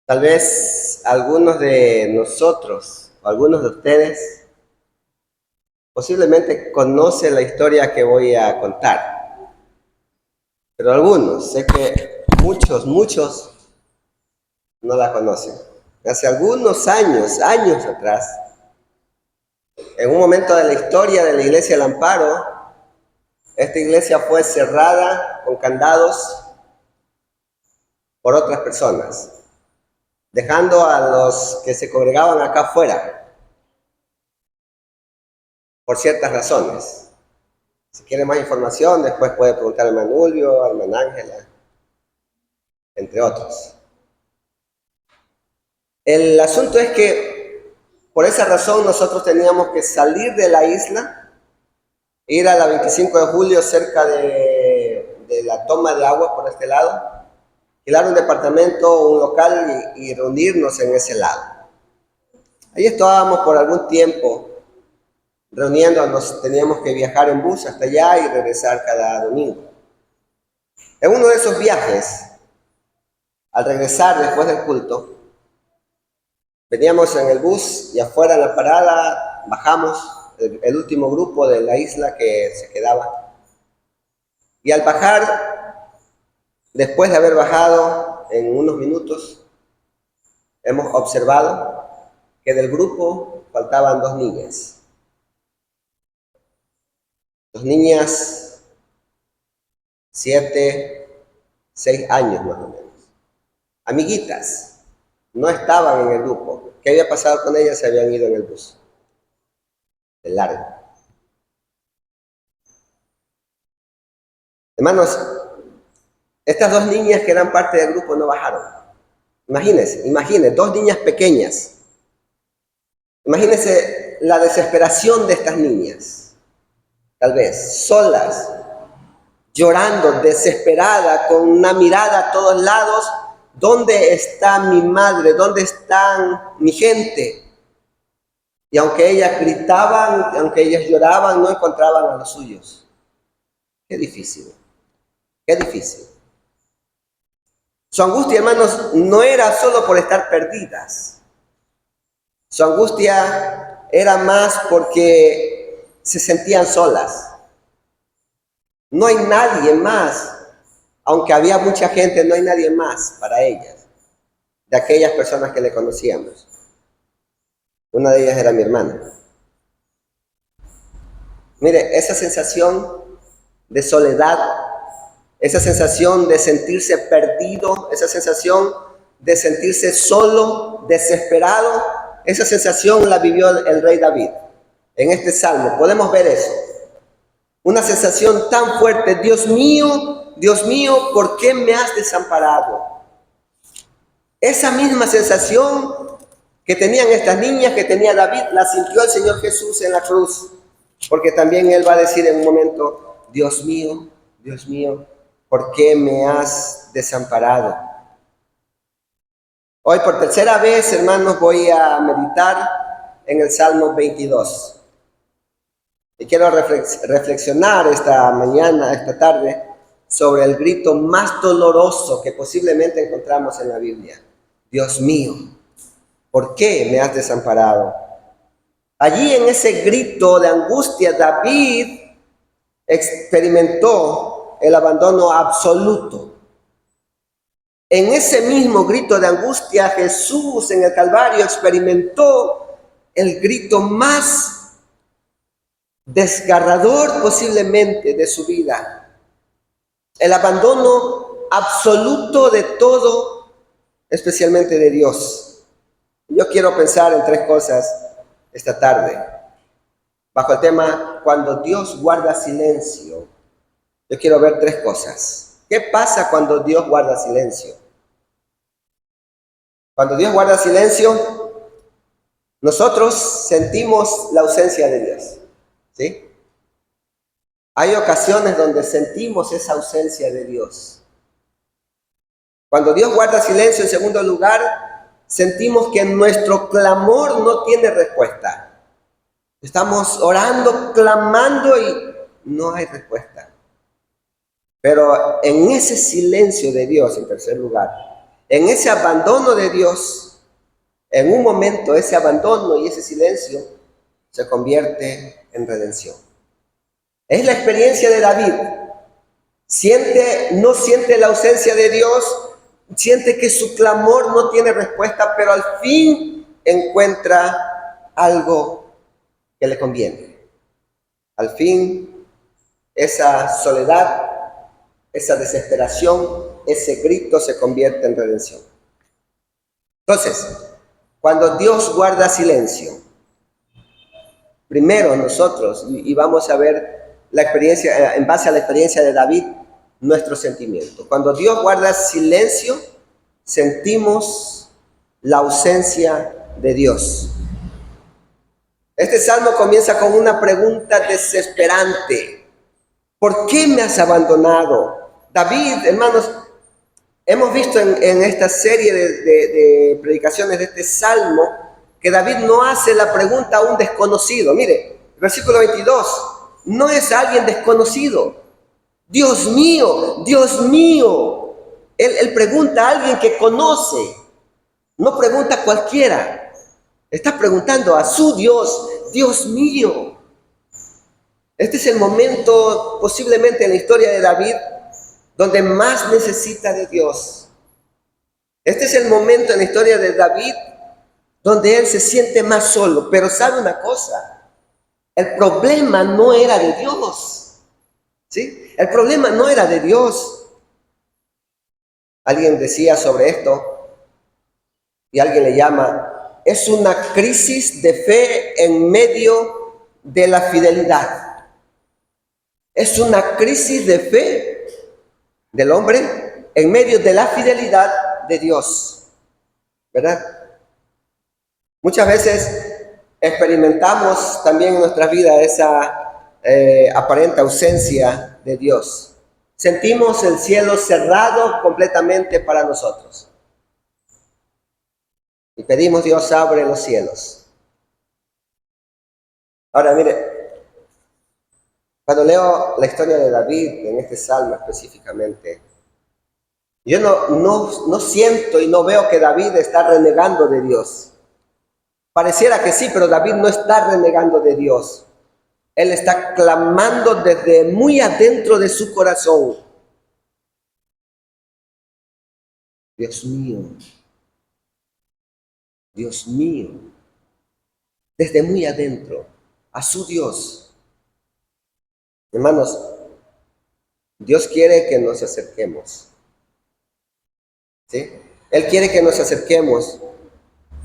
Tal vez algunos de nosotros, o algunos de ustedes, posiblemente conocen la historia que voy a contar. Pero algunos, sé que muchos no la conocen. Hace algunos años atrás, en un momento de la historia de la Iglesia del Amparo, esta iglesia fue cerrada con candados por otras personas, dejando a los que se congregaban acá afuera, por ciertas razones. Si quiere más información, después puede preguntar a hermano Julio, a hermana Ángela, entre otros. El asunto es que por esa razón nosotros teníamos que salir de la isla, ir a la 25 de julio cerca de la toma de agua por este lado, alquilar un departamento, un local y reunirnos en ese lado. Ahí estábamos por algún tiempo reuniéndonos, teníamos que viajar en bus hasta allá y regresar cada domingo. En uno de esos viajes, al regresar después del culto, veníamos en el bus y afuera en la parada bajamos, el último grupo de la isla que se quedaba. Y al bajar, después de haber bajado en unos minutos, hemos observado que del grupo faltaban dos niñas. Dos niñas, 7, 6 años más o menos. Amiguitas, no estaban en el grupo. ¿Qué había pasado con ellas? Se habían ido en el bus. De largo. Hermanos, estas dos niñas que eran parte del grupo no bajaron. Imagínense, dos niñas pequeñas. Imagínense la desesperación de estas niñas. Tal vez, solas, llorando, desesperada, con una mirada a todos lados. ¿Dónde está mi madre? ¿Dónde están mi gente? Y aunque ellas gritaban, aunque ellas lloraban, no encontraban a los suyos. Qué difícil. Qué difícil. Su angustia, hermanos, no era solo por estar perdidas. Su angustia era más porque se sentían solas. No hay nadie más, aunque había mucha gente, no hay nadie más para ellas, de aquellas personas que le conocíamos. Una de ellas era mi hermana. Mire, esa sensación de soledad, esa sensación de sentirse perdido, esa sensación de sentirse solo, desesperado, esa sensación la vivió el rey David. En este salmo podemos ver eso. Una sensación tan fuerte, Dios mío, ¿por qué me has desamparado? Esa misma sensación que tenían estas niñas, que tenía David, la sintió el Señor Jesús en la cruz. Porque también Él va a decir en un momento, Dios mío, ¿por qué me has desamparado? Hoy por tercera vez, hermanos, voy a meditar en el Salmo 22. Y quiero reflexionar esta mañana, esta tarde, sobre el grito más doloroso que posiblemente encontramos en la Biblia. Dios mío, ¿por qué me has desamparado? Allí en ese grito de angustia, David experimentó el abandono absoluto. En ese mismo grito de angustia, Jesús en el Calvario experimentó el grito más desgarrador posiblemente de su vida. El abandono absoluto de todo, especialmente de Dios. Yo quiero pensar en tres cosas esta tarde, bajo el tema, cuando Dios guarda silencio. Yo quiero ver tres cosas. ¿Qué pasa cuando Dios guarda silencio? Cuando Dios guarda silencio, nosotros sentimos la ausencia de Dios, ¿sí? Hay ocasiones donde sentimos esa ausencia de Dios. Cuando Dios guarda silencio, en segundo lugar, sentimos que nuestro clamor no tiene respuesta. Estamos orando, clamando y no hay respuesta. Pero en ese silencio de Dios, en tercer lugar, En ese abandono de Dios, en un momento ese abandono y ese silencio se convierte en redención. Es la experiencia de David. No siente la ausencia de Dios, siente que su clamor no tiene respuesta, pero al fin encuentra algo que le conviene. Al fin, esa soledad, esa desesperación, ese grito se convierte en redención. Entonces, cuando Dios guarda silencio, primero nosotros, y vamos a ver la experiencia, en base a la experiencia de David, nuestro sentimiento. Cuando Dios guarda silencio, sentimos la ausencia de Dios. Este salmo comienza con una pregunta desesperante. ¿Por qué me has abandonado? David, hermanos, hemos visto en esta serie de predicaciones de este salmo que David no hace la pregunta a un desconocido. Mire, versículo 22, no es alguien desconocido. Dios mío, Dios mío. Él pregunta a alguien que conoce, no pregunta a cualquiera. Está preguntando a su Dios, Dios mío. Este es el momento posiblemente en la historia de David donde más necesita de Dios. Este es el momento en la historia de David donde él se siente más solo. Pero sabe una cosa, el problema no era de Dios. ¿Sí? El problema no era de Dios. Alguien decía sobre esto, y alguien le llama, es una crisis de fe en medio de la fidelidad. Es una crisis de fe del hombre en medio de la fidelidad de Dios. ¿Verdad? Muchas veces experimentamos también en nuestra vida esa aparente ausencia de Dios. Sentimos el cielo cerrado completamente para nosotros. Y pedimos, Dios, abre los cielos. Ahora, mire, cuando leo la historia de David, en este salmo específicamente, yo no siento y no veo que David está renegando de Dios. Pareciera que sí, pero David no está renegando de Dios. Él está clamando desde muy adentro de su corazón. Dios mío, Dios mío, desde muy adentro, a su Dios. Hermanos, Dios quiere que nos acerquemos. ¿Sí? Él quiere que nos acerquemos,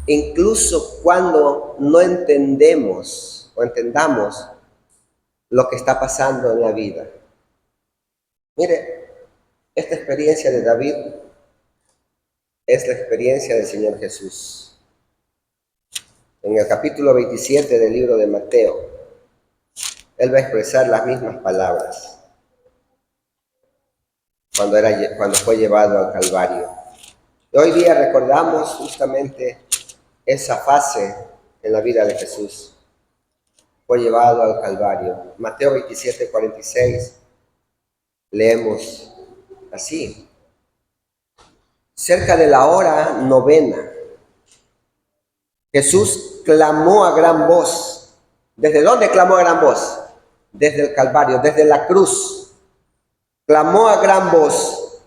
incluso cuando no entendemos o entendamos lo que está pasando en la vida. Mire, esta experiencia de David es la experiencia del Señor Jesús. En el capítulo 27 del libro de Mateo, Él va a expresar las mismas palabras cuando fue llevado al Calvario. Y hoy día recordamos justamente esa fase en la vida de Jesús. Fue llevado al Calvario. Mateo 27, 46, leemos así. Cerca de la hora novena, Jesús clamó a gran voz. ¿Desde dónde clamó a gran voz? Desde el Calvario, desde la cruz. Clamó a gran voz,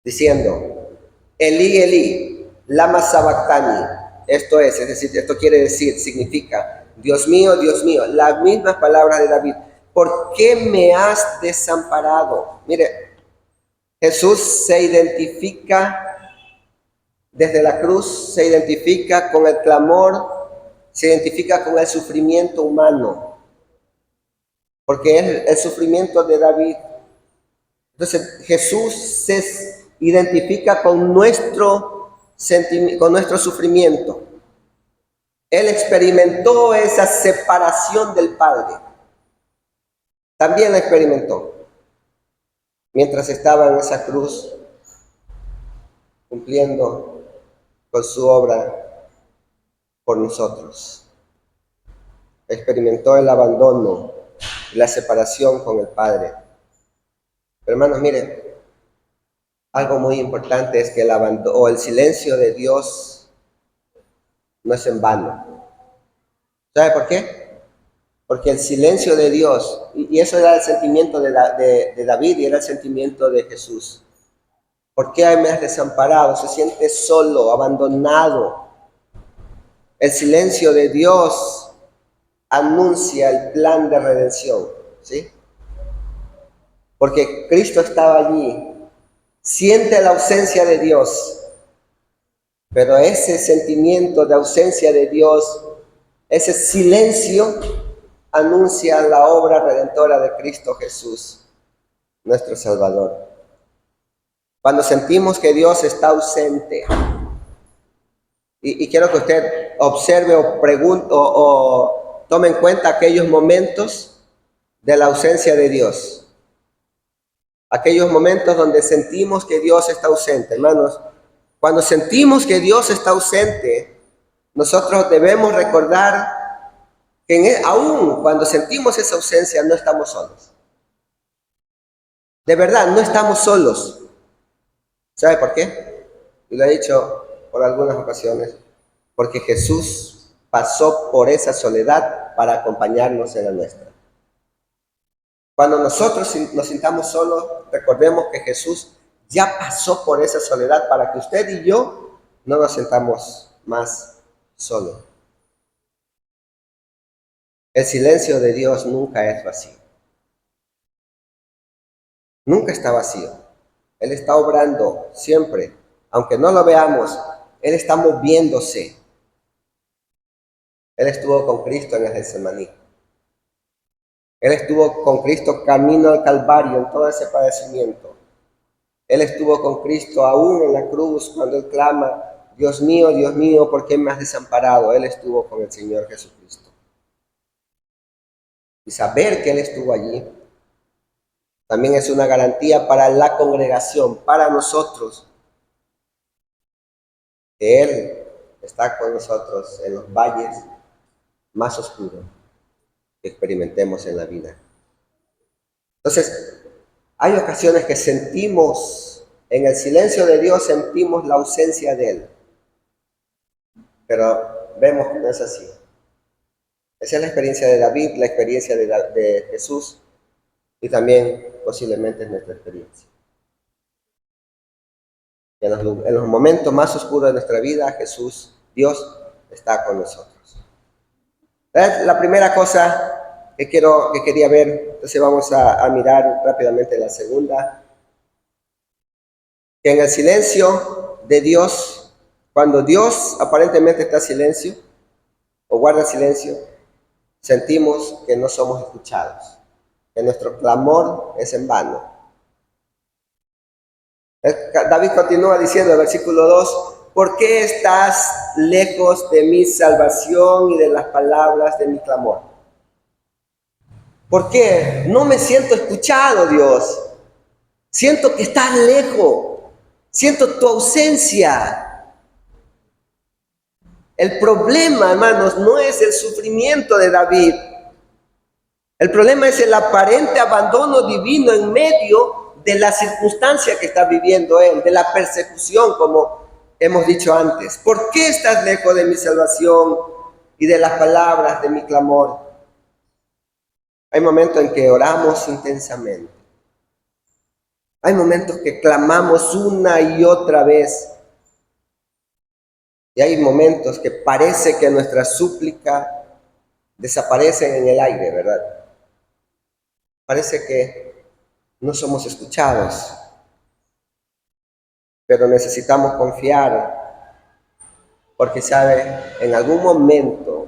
diciendo, Elí, Elí, lama sabactani. Esto es decir, esto quiere decir, significa, Dios mío, las mismas palabras de David. ¿Por qué me has desamparado? Mire, Jesús se identifica desde la cruz, se identifica con el clamor, se identifica con el sufrimiento humano, porque es el sufrimiento de David. Entonces Jesús se identifica con nuestro sufrimiento. Él experimentó esa separación del Padre. También la experimentó mientras estaba en esa cruz, cumpliendo con su obra por nosotros. Experimentó el abandono y la separación con el Padre. Pero hermanos, miren, Algo muy importante es que el abandono o el silencio de Dios no es en vano. ¿Sabe por qué? Porque el silencio de Dios, y eso era el sentimiento de David y era el sentimiento de Jesús. ¿Por qué me has desamparado? Se siente solo, abandonado. El silencio de Dios anuncia el plan de redención, ¿sí? Porque Cristo estaba allí, siente la ausencia de Dios, pero ese sentimiento de ausencia de Dios, ese silencio, anuncia la obra redentora de Cristo Jesús, nuestro Salvador. Cuando sentimos que Dios está ausente, y quiero que usted observe o pregunte o tome en cuenta aquellos momentos de la ausencia de Dios. Aquellos momentos donde sentimos que Dios está ausente. Hermanos, cuando sentimos que Dios está ausente, nosotros debemos recordar que aún cuando sentimos esa ausencia no estamos solos. De verdad, no estamos solos. ¿Sabe por qué? Y lo he dicho por algunas ocasiones. Porque Jesús pasó por esa soledad para acompañarnos en la nuestra. Cuando nosotros nos sintamos solos, recordemos que Jesús ya pasó por esa soledad para que usted y yo no nos sintamos más solos. El silencio de Dios nunca es vacío. Nunca está vacío. Él está obrando siempre. Aunque no lo veamos, Él está moviéndose. Él estuvo con Cristo en el Getsemaní. Él estuvo con Cristo camino al Calvario en todo ese padecimiento. Él estuvo con Cristo aún en la cruz cuando Él clama, Dios mío, ¿por qué me has desamparado? Él estuvo con el Señor Jesucristo. Y saber que Él estuvo allí también es una garantía para la congregación, para nosotros, que Él está con nosotros en los valles más oscuros que experimentemos en la vida. Entonces, hay ocasiones que sentimos, en el silencio de Dios sentimos la ausencia de Él, pero vemos que no es así. Esa es la experiencia de David, la experiencia de Jesús y también posiblemente es nuestra experiencia. En los momentos más oscuros de nuestra vida, Jesús, Dios, está con nosotros. Es la primera cosa que quería ver, entonces vamos a mirar rápidamente la segunda. Que en el silencio de Dios, cuando Dios aparentemente está en silencio o guarda silencio, sentimos que no somos escuchados, que nuestro clamor es en vano. David continúa diciendo en el versículo 2, ¿por qué estás lejos de mi salvación y de las palabras de mi clamor? ¿Por qué? No me siento escuchado, Dios. Siento que estás lejos. Siento tu ausencia. El problema, hermanos, no es el sufrimiento de David. El problema es el aparente abandono divino en medio de la circunstancia que está viviendo él, de la persecución, como hemos dicho antes. ¿Por qué estás lejos de mi salvación y de las palabras de mi clamor? Hay momentos en que oramos intensamente. Hay momentos que clamamos una y otra vez. Y hay momentos que parece que nuestra súplica desaparecen en el aire, ¿verdad? Parece que no somos escuchados, pero necesitamos confiar, porque sabe, en algún momento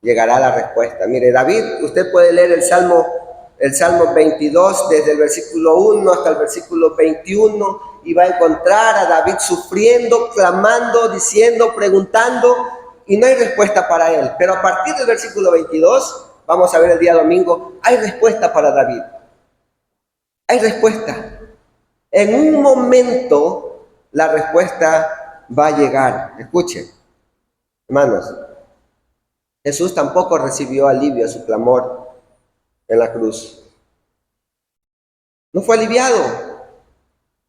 llegará la respuesta. Mire, David, usted puede leer el Salmo 22 desde el versículo 1 hasta el versículo 21 y va a encontrar a David sufriendo, clamando, diciendo, preguntando y no hay respuesta para él. Pero a partir del versículo 22, vamos a ver el día domingo, hay respuesta para David. Hay respuesta. En un momento la respuesta va a llegar. Escuchen, hermanos, Jesús tampoco recibió alivio a su clamor en la cruz. No fue aliviado.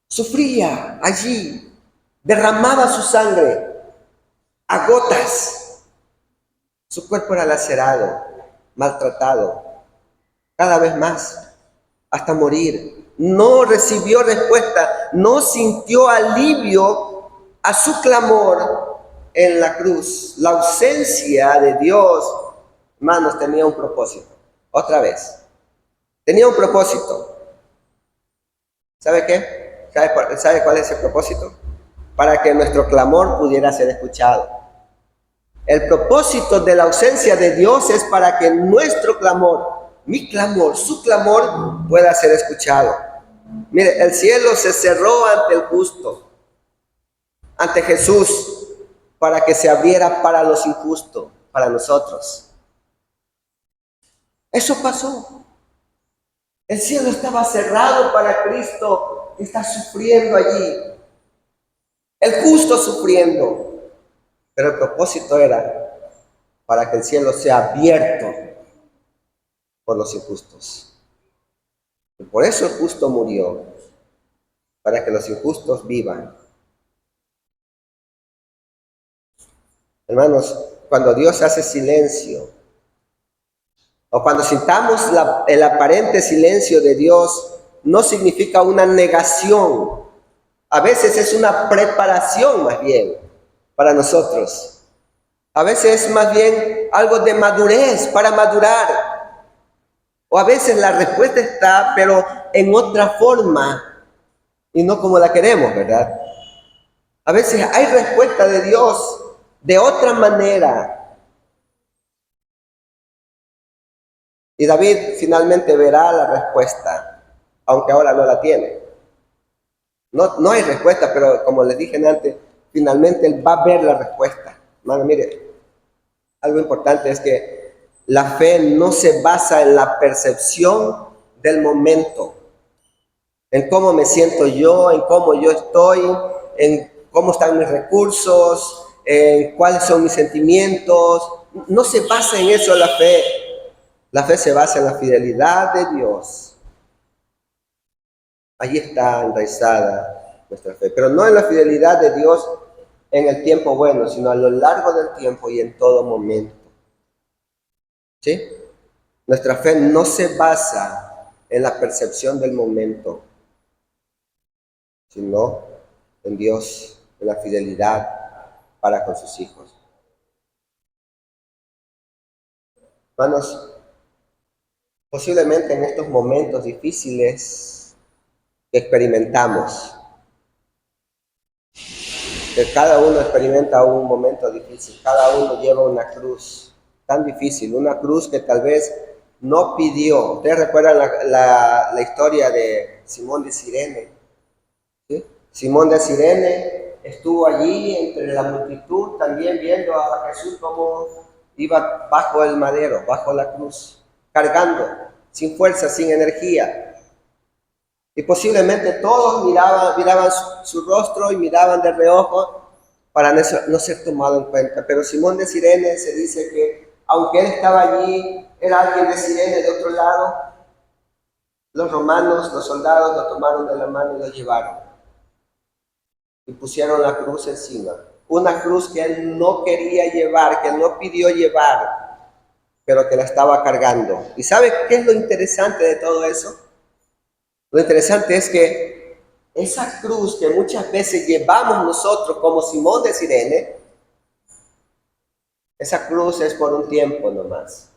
Sufría allí, derramaba su sangre a gotas. Su cuerpo era lacerado, maltratado, cada vez más, hasta morir. No recibió respuesta, no sintió alivio a su clamor en la cruz. La ausencia de Dios, hermanos, tenía un propósito. Otra vez, tenía un propósito. ¿Sabe qué? ¿Sabe cuál es el propósito? Para que nuestro clamor pudiera ser escuchado. El propósito de la ausencia de Dios es para que nuestro clamor, mi clamor, su clamor, pueda ser escuchado. Mire, el cielo se cerró ante el justo, ante Jesús, para que se abriera para los injustos, para nosotros. Eso pasó. El cielo estaba cerrado para Cristo que está sufriendo allí. El justo sufriendo. Pero el propósito era para que el cielo sea abierto por los injustos. Y por eso el justo murió, para que los injustos vivan. Hermanos, cuando Dios hace silencio, o cuando sintamos el aparente silencio de Dios, no significa una negación. A veces es una preparación más bien para nosotros. A veces es más bien algo de madurez, para madurar. O a veces la respuesta está, pero en otra forma y no como la queremos, ¿verdad? A veces hay respuesta de Dios de otra manera. Y David finalmente verá la respuesta, aunque ahora no la tiene. No hay respuesta, pero como les dije antes, finalmente él va a ver la respuesta. Hermano, mire, algo importante es que la fe no se basa en la percepción del momento, en cómo me siento yo, en cómo yo estoy, en cómo están mis recursos, en cuáles son mis sentimientos. No se basa en eso la fe. La fe se basa en la fidelidad de Dios. Allí está enraizada nuestra fe, pero no en la fidelidad de Dios en el tiempo bueno, sino a lo largo del tiempo y en todo momento. ¿Sí? Nuestra fe no se basa en la percepción del momento, sino en Dios, en la fidelidad para con sus hijos. Hermanos, posiblemente en estos momentos difíciles que experimentamos, que cada uno experimenta un momento difícil, cada uno lleva una cruz tan difícil, una cruz que tal vez no pidió. Ustedes recuerdan la historia de Simón de Cirene, ¿sí? Simón de Cirene estuvo allí entre la multitud también viendo a Jesús como iba bajo el madero, bajo la cruz, cargando, sin fuerza, sin energía. Y posiblemente todos miraban su rostro y miraban de reojo para no ser tomado en cuenta. Pero Simón de Cirene se dice que aunque él estaba allí, era alguien de Cirene de otro lado, los romanos, los soldados lo tomaron de la mano y lo llevaron. Y pusieron la cruz encima. Una cruz que él no quería llevar, que él no pidió llevar, pero que la estaba cargando. ¿Y sabe qué es lo interesante de todo eso? Lo interesante es que esa cruz que muchas veces llevamos nosotros como Simón de Cirene, esa cruz es por un tiempo nomás.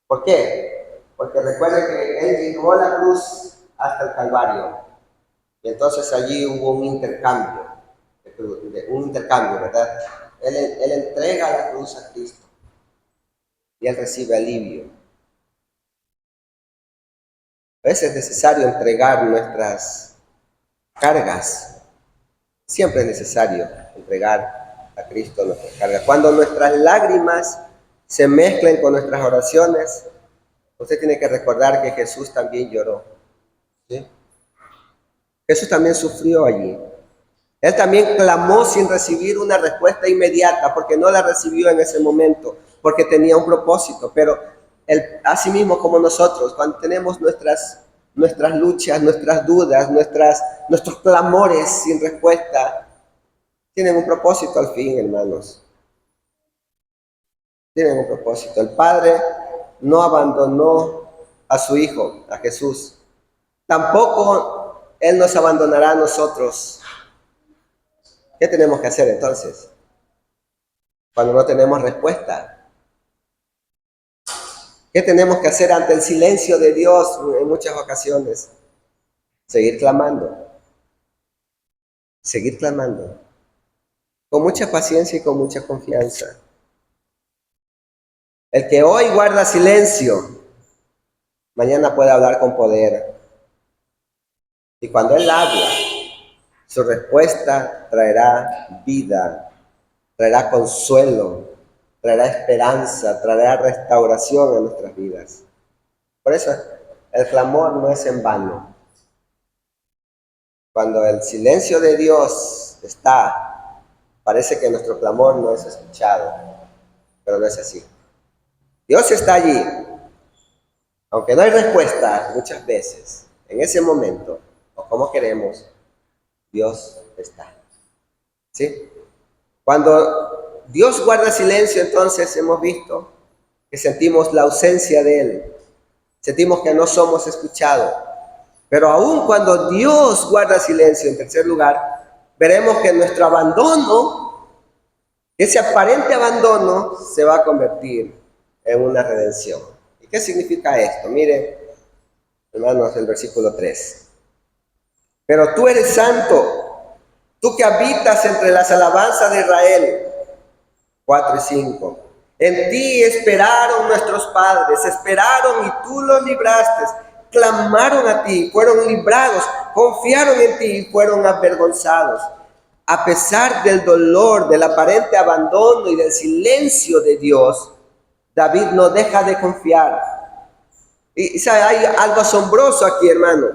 ¿Por qué? Porque recuerden que él llevó la cruz hasta el Calvario. Y entonces allí hubo un intercambio, ¿verdad? Él entrega la cruz a Cristo y él recibe alivio. A veces es necesario entregar nuestras cargas. Siempre es necesario entregar a Cristo nuestras cargas. Cuando nuestras lágrimas se mezclen con nuestras oraciones, usted tiene que recordar que Jesús también lloró. ¿Sí? Jesús también sufrió allí. Él también clamó sin recibir una respuesta inmediata, porque no la recibió en ese momento, porque tenía un propósito. Pero él, así mismo como nosotros, cuando tenemos nuestras nuestras luchas, nuestras dudas, nuestros clamores sin respuesta, tienen un propósito al fin, hermanos. Tienen un propósito. El Padre no abandonó a su Hijo, a Jesús. Tampoco Él nos abandonará a nosotros. ¿Qué tenemos que hacer entonces? Cuando no tenemos respuesta. ¿Qué tenemos que hacer ante el silencio de Dios en muchas ocasiones? Seguir clamando. Seguir clamando. Con mucha paciencia y con mucha confianza. El que hoy guarda silencio, mañana puede hablar con poder. Y cuando Él habla, su respuesta traerá vida, traerá consuelo, traerá esperanza, traerá restauración a nuestras vidas. Por eso el clamor no es en vano. Cuando el silencio de Dios está, parece que nuestro clamor no es escuchado, pero no es así. Dios está allí, aunque no hay respuesta muchas veces, en ese momento, o como queremos, Dios está. ¿Sí? Cuando Dios guarda silencio, entonces hemos visto que sentimos la ausencia de Él. Sentimos que no somos escuchados. Pero aún cuando Dios guarda silencio, en tercer lugar, veremos que nuestro abandono, ese aparente abandono, se va a convertir en una redención. ¿Y qué significa esto? Miren, hermanos, el versículo 3. Pero tú eres santo, tú que habitas entre las alabanzas de Israel. 4 y 5. En ti esperaron nuestros padres, esperaron y tú los libraste. Clamaron a ti, fueron librados, confiaron en ti y fueron avergonzados. A pesar del dolor, del aparente abandono y del silencio de Dios, David no deja de confiar. Y ¿sabe? Hay algo asombroso aquí, hermano.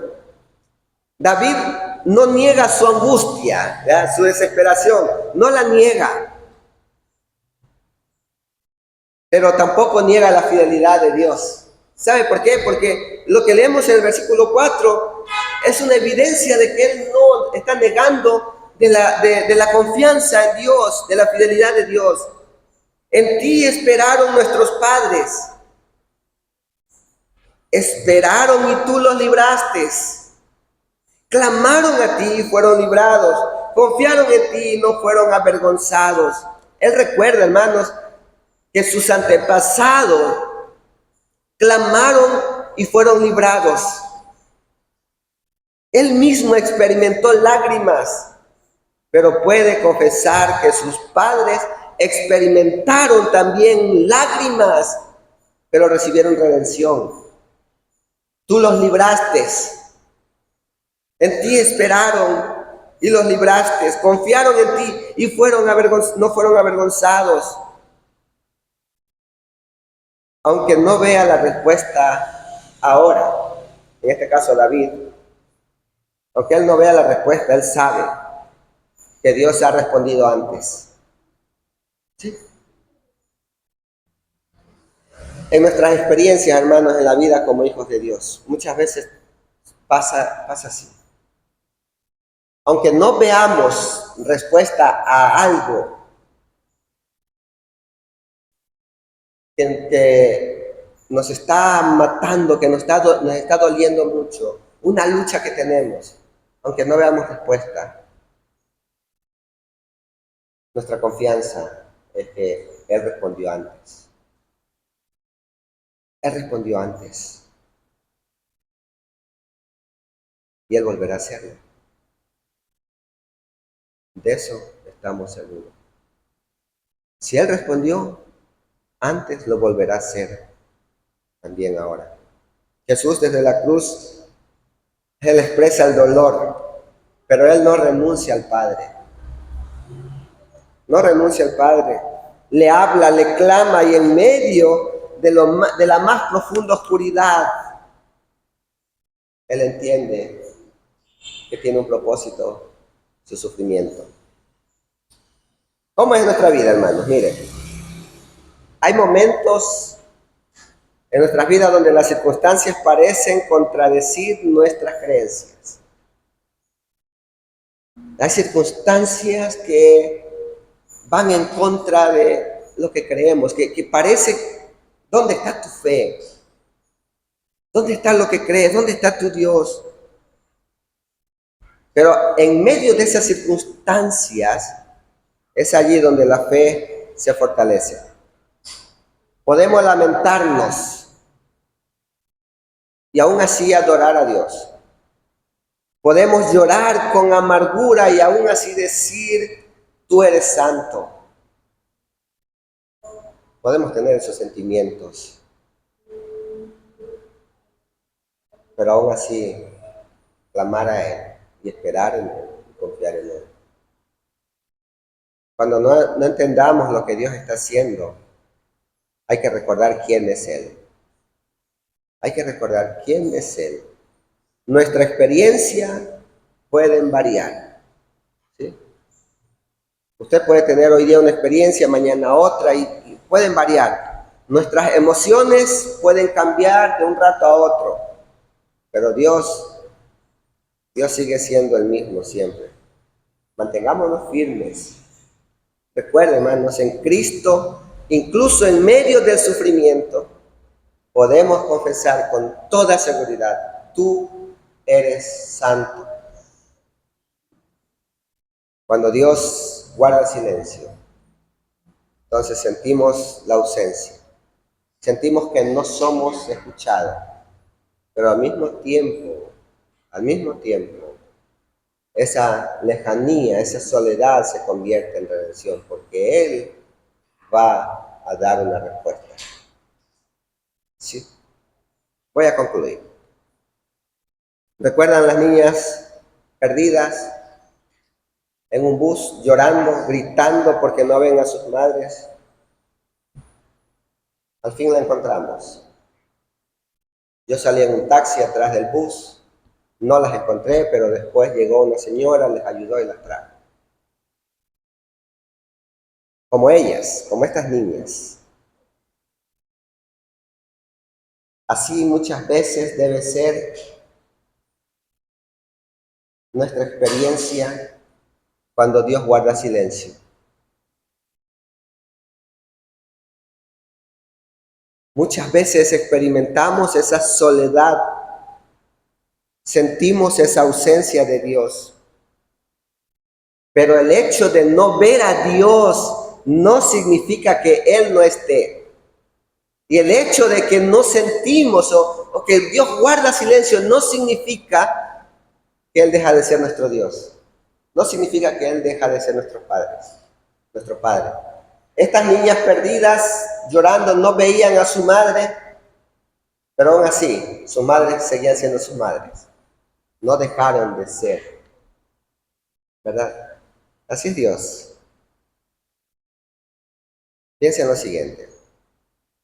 David no niega su angustia, ¿ya? Su desesperación, no la niega. Pero tampoco niega la fidelidad de Dios. ¿Sabe por qué? Porque lo que leemos en el versículo 4 es una evidencia de que él no está negando de la confianza en Dios, de la fidelidad de Dios. En ti esperaron nuestros padres. Esperaron y tú los libraste. Clamaron a ti y fueron librados. Confiaron en ti y no fueron avergonzados. Él recuerda, hermanos, que sus antepasados clamaron y fueron librados. Él mismo experimentó lágrimas, pero puede confesar que sus padres experimentaron también lágrimas, pero recibieron redención. Tú los libraste. En ti esperaron y los libraste. Confiaron en ti y no fueron avergonzados. Aunque no vea la respuesta ahora, en este caso David, aunque él no vea la respuesta, él sabe que Dios ha respondido antes. ¿Sí? En nuestras experiencias, hermanos, en la vida como hijos de Dios, muchas veces pasa así. Aunque no veamos respuesta a algo que nos está matando, que nos está doliendo mucho, una lucha que tenemos, aunque no veamos respuesta, nuestra confianza es que Él respondió antes. Él respondió antes. Y Él volverá a hacerlo. De eso estamos seguros. Si Él respondió antes, lo volverá a hacer también ahora. Jesús desde la cruz, Él expresa el dolor, pero Él no renuncia al Padre. No renuncia al Padre. Le habla, le clama y en medio de la más profunda oscuridad, Él entiende que tiene un propósito, su sufrimiento. ¿Cómo es nuestra vida, hermanos? Miren, hay momentos En nuestras vidas donde las circunstancias parecen contradecir nuestras creencias. Hay circunstancias que van en contra de lo que creemos, que parece, ¿dónde está tu fe? ¿Dónde está lo que crees? ¿Dónde está tu Dios? Pero en medio de esas circunstancias es allí donde la fe se fortalece. Podemos lamentarnos y aún así adorar a Dios. Podemos llorar con amargura y aún así decir, tú eres santo. Podemos tener esos sentimientos, pero aún así clamar a Él y esperar en Él y confiar en Él. Cuando no entendamos lo que Dios está haciendo, hay que recordar quién es Él. Hay que recordar quién es Él. Nuestra experiencia pueden variar, ¿sí? Usted puede tener hoy día una experiencia, mañana otra, y pueden variar. Nuestras emociones pueden cambiar de un rato a otro, pero Dios sigue siendo el mismo siempre. Mantengámonos firmes. Recuerden, hermanos, en Cristo, incluso en medio del sufrimiento, podemos confesar con toda seguridad, tú eres santo. Cuando Dios guarda silencio, entonces sentimos la ausencia. Sentimos que no somos escuchados, pero al mismo tiempo, esa lejanía, esa soledad se convierte en redención, porque Él va a dar una respuesta. ¿Sí? Voy a concluir. ¿Recuerdan las niñas perdidas en un bus, llorando, gritando porque no ven a sus madres? Al fin la encontramos. Yo salí en un taxi atrás del bus, no las encontré, pero después llegó una señora, les ayudó y las trajo. Como ellas, como estas niñas. Así muchas veces debe ser nuestra experiencia cuando Dios guarda silencio. Muchas veces experimentamos esa soledad, sentimos esa ausencia de Dios. Pero el hecho de no ver a Dios no significa que Él no esté. Y el hecho de que no sentimos o que Dios guarda silencio no significa que Él deja de ser nuestro Dios. No significa que Él deja de ser nuestro Padre. Estas niñas perdidas, llorando, no veían a su madre, pero aún así, sus madres seguían siendo sus madres. No dejaron de ser, ¿verdad? Así es Dios. Piensen lo siguiente.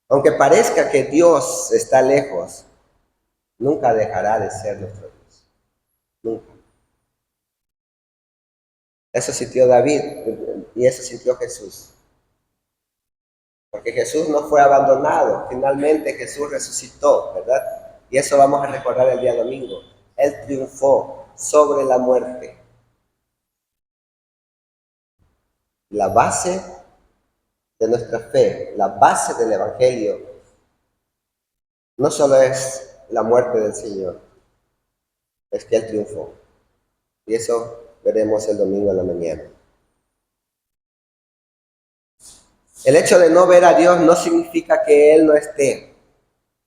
Aunque parezca que Dios está lejos, nunca dejará de ser nuestro Dios. Nunca. Eso sintió David y eso sintió Jesús. Porque Jesús no fue abandonado. Finalmente Jesús resucitó, ¿verdad? Y eso vamos a recordar el día domingo. Él triunfó sobre la muerte. La base de nuestra fe, la base del Evangelio, no solo es la muerte del Señor, es que Él triunfó. Y eso veremos el domingo en la mañana. El hecho de no ver a Dios no significa que Él no esté.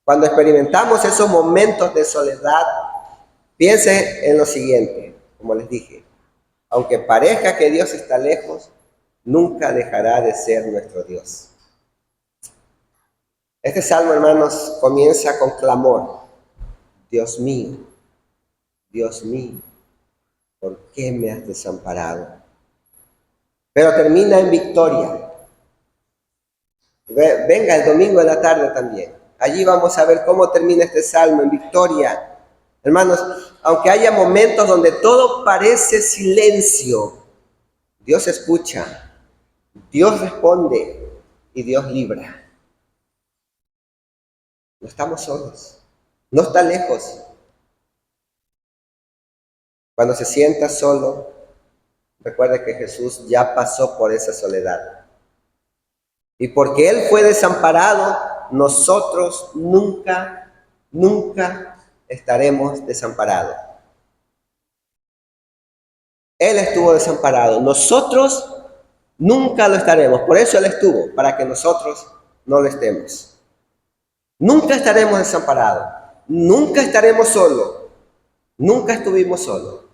Cuando experimentamos esos momentos de soledad, piense en lo siguiente, como les dije. Aunque parezca que Dios está lejos, nunca dejará de ser nuestro Dios. Este salmo, hermanos, comienza con clamor. Dios mío, ¿por qué me has desamparado? Pero termina en victoria. Venga el domingo en la tarde también. Allí vamos a ver cómo termina este salmo en victoria. Hermanos, aunque haya momentos donde todo parece silencio, Dios escucha, Dios responde y Dios libra. No estamos solos. No está lejos. Cuando se sienta solo, recuerde que Jesús ya pasó por esa soledad. Y porque Él fue desamparado, nosotros nunca, nunca estaremos desamparados. Él estuvo desamparado. Nosotros nunca lo estaremos. Por eso Él estuvo, para que nosotros no lo estemos. Nunca estaremos desamparados. Nunca estaremos solos. Nunca estuvimos solos.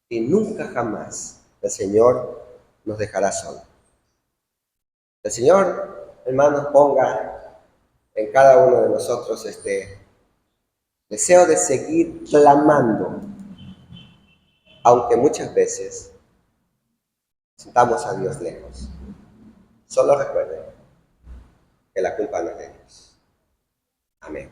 Y nunca jamás el Señor nos dejará solos. El Señor, hermanos, ponga en cada uno de nosotros este deseo de seguir clamando, aunque muchas veces sintamos a Dios lejos. Solo recuerden que la culpa no es de Dios. Amén.